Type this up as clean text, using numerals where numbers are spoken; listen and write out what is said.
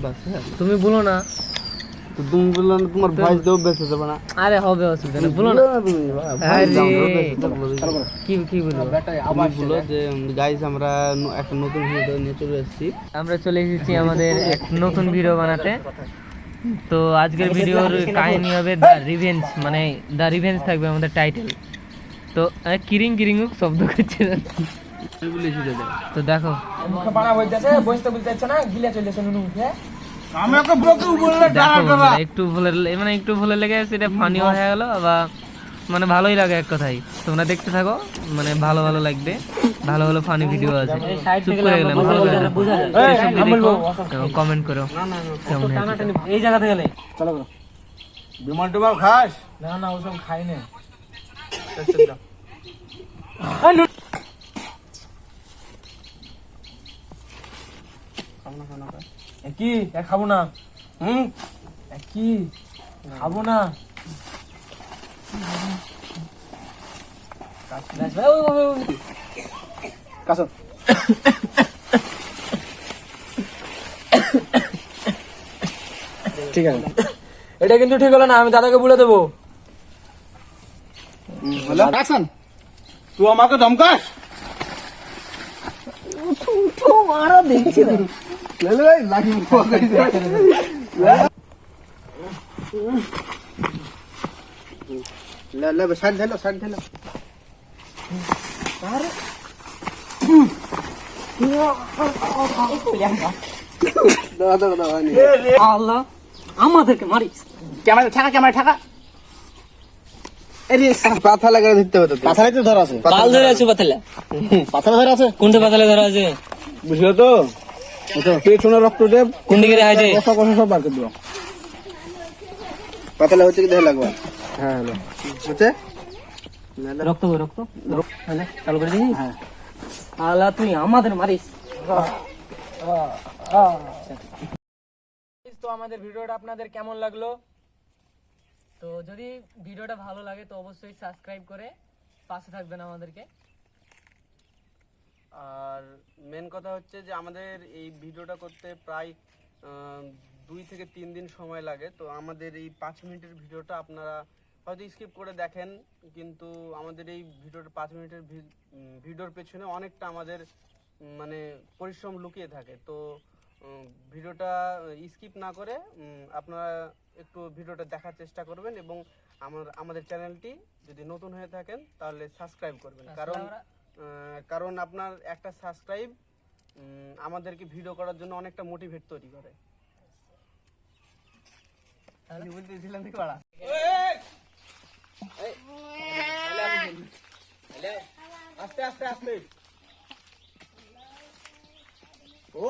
বাস তুমি বলো না, তো তুমি বললে না তোমার ভয়েস দেও বেঁচে যাবে না। আরে হবে, অসুবিধা নেই, বলো না। তুমি কি বলবো? আবার বলো যে গাইস আমরা একটা নতুন ভিডিও নিয়ে চলে এসেছি। আমরা চলে এসেছি আমাদের এক নতুন ভিডিও বানাতে। তো আজকের ভিডিওর কাহিনী হবে দ্য রিভেঞ্জ, মানে দ্য রিভেঞ্জ থাকবে আমাদের টাইটেল। তো কিরিং কিরিং শব্দ করছে, তো দেখো একটু ভুলে লেগে সেটা ফানিও হয়ে গেল বা মানে ভালোই লাগে এক কথাই। তোমরা দেখতে থাকো, মানে ভালো লাগবে, ভালো ফানি ভিডিও আছে। চুপ করে গেলাম, ভালো করে দেখো এবং কমেন্ট করো কেমন হয়েছে। এই জায়গাতে গেলে চলো বিমান টিমাল খাস? না ওসব খাই না। কি খাবো না? কি খাবো না? ঠিক আছে, এটা কিন্তু ঠিক হলো না, আমি দাদাকে বলে দেবো। তুই আমাকে ধমকাস? মারা দেখছি না। আল্লাহ আমাদেরকে মারিস। ক্যামেরা ঠাকা। পাথা লাগাই ধরতে হবে। পাথালে তো ধরা আছে, পাল ধরে আছে। পাথালে ধরা আছে। কোনটা পাতালে ধরা আছে বুঝলো তো? পেছনে রক্ত দেব, কোন দিকে দেখা যায়? কষা সব বার করে দেবো। পাতালে হচ্ছে কি দেখে লাগবে। হ্যাঁ হ্যালো হচ্ছে রক্ত চালু করে দিবি। হ্যাঁ আল্লাহ তুই আমাদের মারিস। তো আমাদের ভিডিওটা আপনাদের কেমন লাগলো? তো যদি ভিডিওটা ভালো লাগে তো অবশ্যই সাবস্ক্রাইব করে পাশে থাকবেন আমাদেরকে। আর মেন কথা হচ্ছে যে আমাদের এই ভিডিওটা করতে প্রায় 2 থেকে 3 দিন সময় লাগে। তো আমাদের এই 5 মিনিটের ভিডিওটা আপনারা হয়তো স্কিপ করে দেখেন, কিন্তু আমাদের এই ভিডিওটা 5 মিনিটের ভিডিওর পেছনে অনেকটা আমাদের মানে পরিশ্রম লুকিয়ে থাকে। তো ভিডিওটা স্কিপ না করে আপনারা একটু ভিডিওটা দেখার চেষ্টা করবেন এবং আমাদের চ্যানেলটি যদি নতুন হয়ে থাকেন তাহলে সাবস্ক্রাইব করবেন, কারণ আপনার একটা সাবস্ক্রাইব আমাদেরকে ভিডিও করার জন্য অনেকটা মোটিভেট তৈরি করে। আমি বলতেছিলাম কি বাড়া আস্তে ও